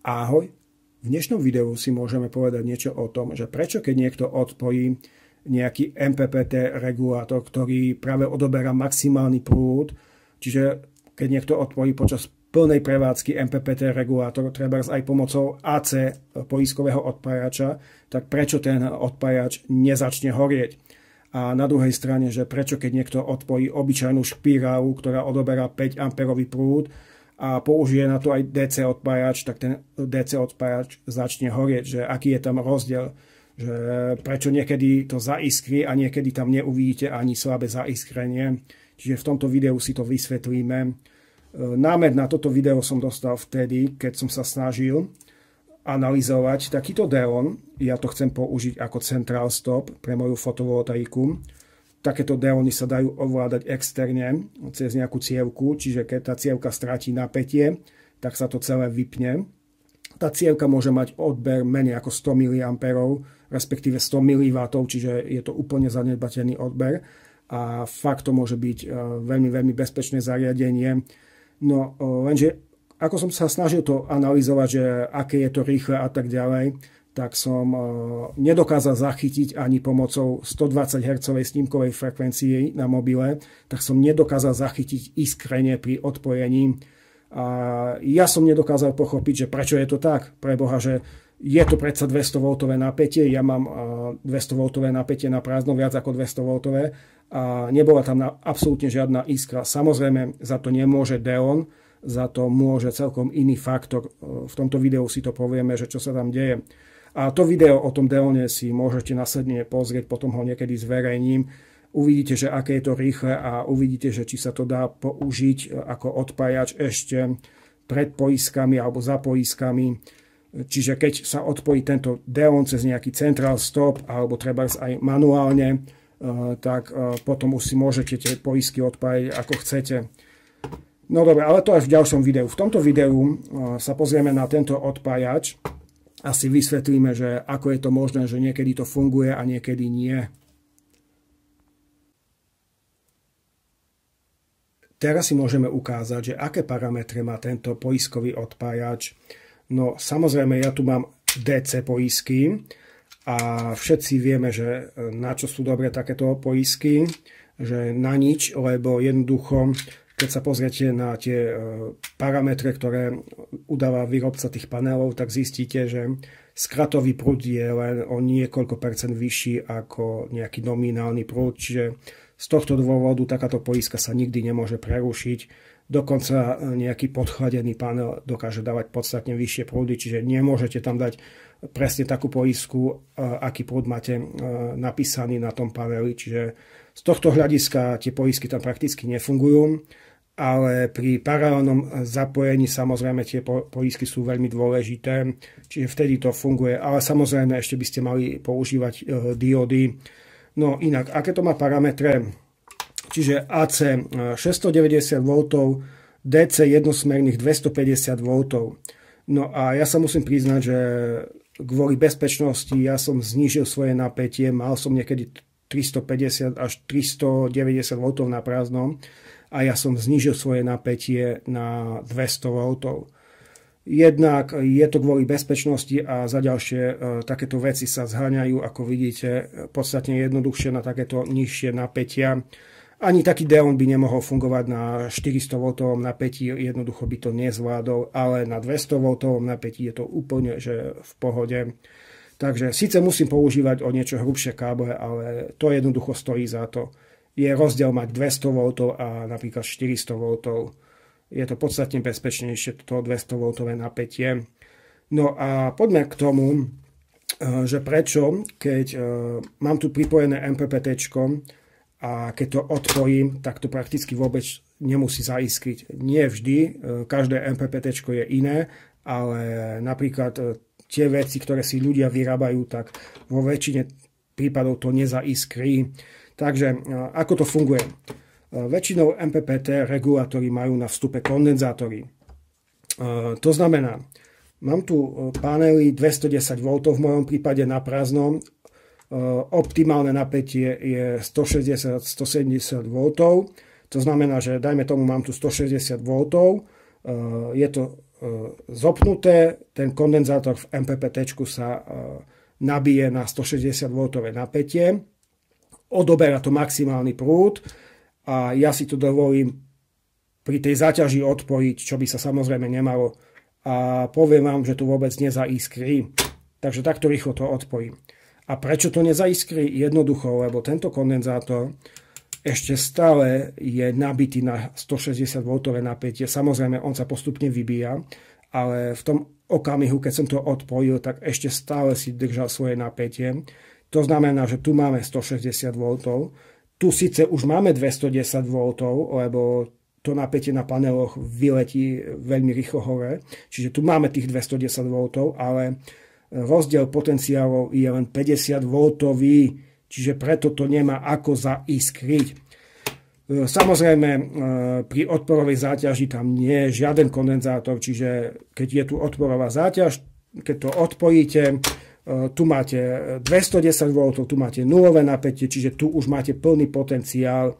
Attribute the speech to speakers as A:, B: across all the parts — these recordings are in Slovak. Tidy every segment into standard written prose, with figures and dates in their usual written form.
A: Ahoj, v dnešnom videu si môžeme povedať niečo o tom, že prečo keď niekto odpojí nejaký MPPT regulátor, ktorý práve odoberá maximálny prúd, čiže keď niekto odpojí počas plnej prevádzky MPPT regulátor, treba aj pomocou AC poiskového odpájača, tak prečo ten odpájač nezačne horieť? A na druhej strane, že prečo keď niekto odpojí obyčajnú špirálu, ktorá odoberá 5 A prúd, a použije na to aj DC odpájač, tak ten DC odpájač začne horieť, že aký je tam rozdiel, že prečo niekedy to zaiskrí a niekedy tam neuvidíte ani slabé zaiskrenie. Čiže v tomto videu si to vysvetlíme. Námed na toto video som dostal vtedy, keď som sa snažil analyzovať takýto deon. Ja to chcem použiť ako central stop pre moju fotovoltaiku. Takéto deóny sa dajú ovládať externe cez nejakú cievku, čiže keď tá cievka stratí napätie, tak sa to celé vypne. Tá cievka môže mať odber menej ako 100 mA, respektíve 100 mW, čiže je to úplne zanedbateľný odber. A fakt to môže byť veľmi, veľmi bezpečné zariadenie. No lenže ako som sa snažil to analyzovať, že aké je to rýchle a tak ďalej, tak som nedokázal zachytiť ani pomocou 120 Hz snímkovej frekvencii na mobile, tak som nedokázal zachytiť iskrenie pri odpojení. A ja som nedokázal pochopiť, že prečo je to tak. Preboha, že je to predsa 200V napätie, ja mám 200V napätie na prázdno, viac ako 200V a nebola tam absolútne žiadna iskra. Samozrejme, za to nemôže deon, za to môže celkom iný faktor. V tomto videu si to povieme, že čo sa tam deje. A to video o tom deóne si môžete následne pozrieť, potom ho niekedy zverejním. Uvidíte, že aké je to rýchle a uvidíte, že či sa to dá použiť ako odpájač ešte pred poiskami alebo za poiskami. Čiže keď sa odpojí tento deón cez nejaký central stop alebo treba aj manuálne, tak potom už si môžete tie poisky odpájať ako chcete. No dobre, ale to až v ďalšom videu. V tomto videu sa pozrieme na tento odpájač. A si vysvetlíme, že ako je to možné, že niekedy to funguje a niekedy nie. Teraz si môžeme ukázať, že aké parametre má tento poiskový odpájač. No samozrejme, ja tu mám DC poisky a všetci vieme, že na čo sú dobré takéto poisky, že na nič, lebo jednoducho keď sa pozriete na tie parametre, ktoré udáva výrobca tých panelov, tak zistíte, že skratový prúd je len o niekoľko percent vyšší ako nejaký nominálny prúd. Čiže z tohto dôvodu takáto poiska sa nikdy nemôže prerušiť. Dokonca nejaký podchladený panel dokáže dávať podstatne vyššie prúdy, čiže nemôžete tam dať presne takú poisku, aký prúd máte napísaný na tom paneli. Čiže z tohto hľadiska tie poisky tam prakticky nefungujú, ale pri paralelnom zapojení samozrejme tie poisky sú veľmi dôležité, čiže vtedy to funguje, ale samozrejme ešte by ste mali používať diódy. No inak, aké to má parametre? Čiže AC 690V, DC jednosmerných 250V. No a ja sa musím priznať, že kvôli bezpečnosti ja som znížil svoje napätie, mal som niekedy 350 až 390V na prázdnom a ja som znížil svoje napätie na 200V. Jednak je to kvôli bezpečnosti a za ďalšie takéto veci sa zháňajú, ako vidíte, podstatne jednoduchšie na takéto nižšie napätia. Ani taký deón by nemohol fungovať na 400V napätí, jednoducho by to nezvládol, ale na 200V napätí je to úplne že v pohode. Takže síce musím používať o niečo hrubšie káble, ale to jednoducho stojí za to. Je rozdiel mať 200V a napríklad 400V. Je to podstatne bezpečnejšie, to 200V napätie. No a poďme k tomu, že prečo, keď mám tu pripojené MPPT a keď to odpojím, tak to prakticky vôbec nemusí zaiskriť. Nie vždy, každé MPPT je iné, ale napríklad tie veci, ktoré si ľudia vyrábajú, tak vo väčšine prípadov to nezaiskrí. Takže ako to funguje? Väčšinou MPPT regulátory majú na vstupe kondenzátory. To znamená, mám tu panely 210V v mojom prípade na prázdnom. Optimálne napätie je 160-170V. To znamená, že dajme tomu mám tu 160V Je to zopnuté, ten kondenzátor v MPPT sa nabije na 160 V napätie, odoberá to maximálny prúd a ja si to dovolím pri tej záťaži odpojiť, čo by sa samozrejme nemalo. A poviem vám, že tu vôbec nezaiskrí. Takže takto rýchlo to odpojím. A prečo to nezaiskrí? Jednoducho, lebo tento kondenzátor ešte stále je nabitý na 160 V napätie. Samozrejme, on sa postupne vybíja, ale v tom okamihu, keď som to odpojil, tak ešte stále si držal svoje napätie. To znamená, že tu máme 160 V. Tu síce už máme 210 V, lebo to napätie na paneloch vyletí veľmi rýchlo hore. Čiže tu máme tých 210 V, ale rozdiel potenciálov je len 50 V, čiže preto to nemá ako zaiskriť. Samozrejme, pri odporovej záťaži tam nie je žiaden kondenzátor, čiže keď je tu odporová záťaž, keď to odpojíte, tu máte 210 V, tu máte nulové napätie, čiže tu už máte plný potenciál.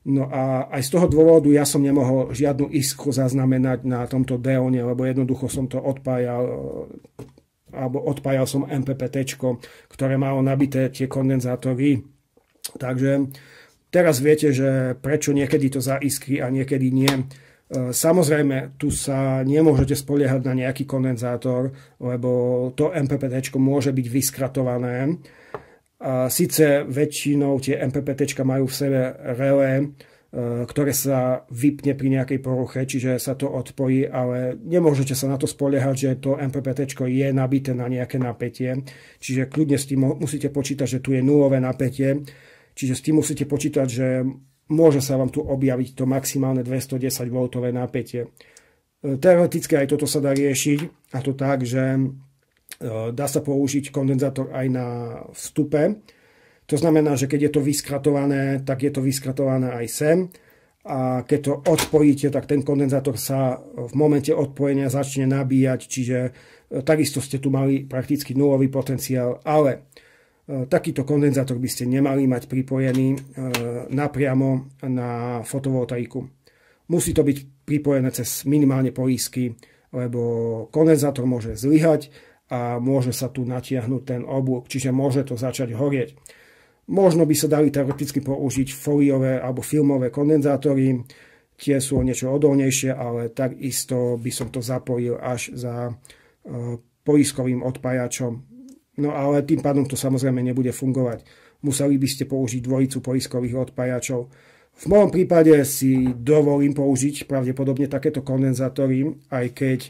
A: No a aj z toho dôvodu ja som nemohol žiadnu iskru zaznamenať na tomto deóne, lebo jednoducho som to odpájal som MPPT, ktoré malo nabité tie kondenzátory. Takže teraz viete, že prečo niekedy to zaiskrí a niekedy nie. Samozrejme, tu sa nemôžete spoliehať na nejaký kondenzátor, lebo to MPPT môže byť vyskratované. Sice väčšinou tie MPPT majú v sebe relé, ktoré sa vypne pri nejakej poruche, čiže sa to odpojí, ale nemôžete sa na to spoliehať, že to MPPT je nabité na nejaké napätie. Čiže kľudne s tým musíte počítať, že tu je nulové napätie, čiže s tým musíte počítať, že môže sa vám tu objaviť to maximálne 210 V napätie. Teoreticky aj toto sa dá riešiť, a to tak, že dá sa použiť kondenzátor aj na vstupe. To znamená, že keď je to vyskratované, tak je to vyskratované aj sem. A keď to odpojíte, tak ten kondenzátor sa v momente odpojenia začne nabíjať, čiže takisto ste tu mali prakticky nulový potenciál, ale takýto kondenzátor by ste nemali mať pripojený napriamo na fotovoltaiku. Musí to byť pripojené cez minimálne poísky, lebo kondenzátor môže zlyhať a môže sa tu natiahnuť ten oblúk, čiže môže to začať horieť. Možno by sa dali teoreticky použiť fóliové alebo filmové kondenzátory, tie sú o niečo odolnejšie, ale takisto by som to zapojil až za poiskovým odpájačom. No ale tým pádom to samozrejme nebude fungovať. Museli by ste použiť dvojicu poiskových odpájačov. V mojom prípade si dovolím použiť pravdepodobne takéto kondenzátory, aj keď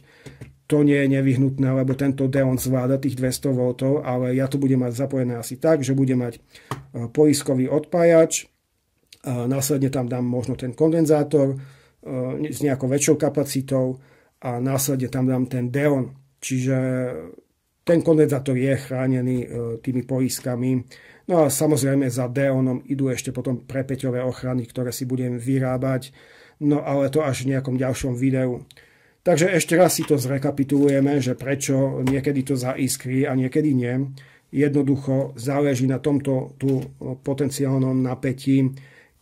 A: to nie je nevyhnutné, lebo tento deón zvláda tých 200 V, ale ja to budem mať zapojené asi tak, že budem mať poiskový odpájač, a následne tam dám možno ten kondenzátor s nejakou väčšou kapacitou a následne tam dám ten deón. Čiže ten kondenzátor je chránený tými poiskami. No a samozrejme za deónom idú ešte potom prepäťové ochrany, ktoré si budem vyrábať, no ale to až v nejakom ďalšom videu. Takže ešte raz si to zrekapitulujeme, že prečo niekedy to zaiskrí a niekedy nie. Jednoducho záleží na tomto tu potenciálnom napätí.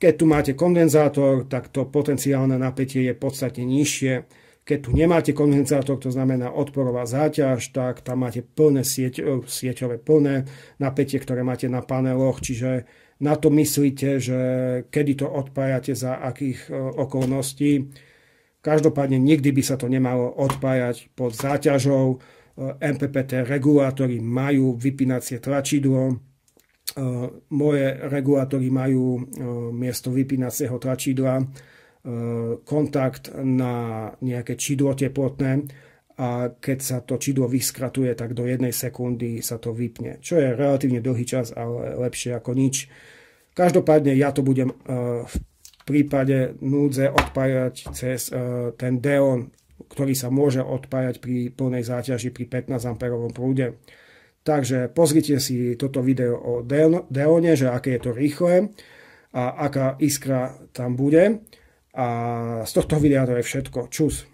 A: Keď tu máte kondenzátor, tak to potenciálne napätie je podstatne nižšie. Keď tu nemáte kondenzátor, to znamená odporová záťaž, tak tam máte plné sieťové plné napätie, ktoré máte na paneloch. Čiže na to myslíte, že kedy to odpájate, za akých okolností. Každopádne nikdy by sa to nemalo odpájať pod záťažou. MPPT regulátory majú vypínacie tlačidlo. Moje regulátory majú miesto vypínacieho tlačidla kontakt na nejaké čidlo teplotné a keď sa to čidlo vyskratuje, tak do 1 sekundy sa to vypne. Čo je relatívne dlhý čas, ale lepšie ako nič. Každopádne ja to budem v prípade núdze odpájať cez ten deón, ktorý sa môže odpájať pri plnej záťaži pri 15 A prúde. Takže pozrite si toto video o deóne, že aké je to rýchle a aká iskra tam bude. A z tohto videa to je všetko. Čus.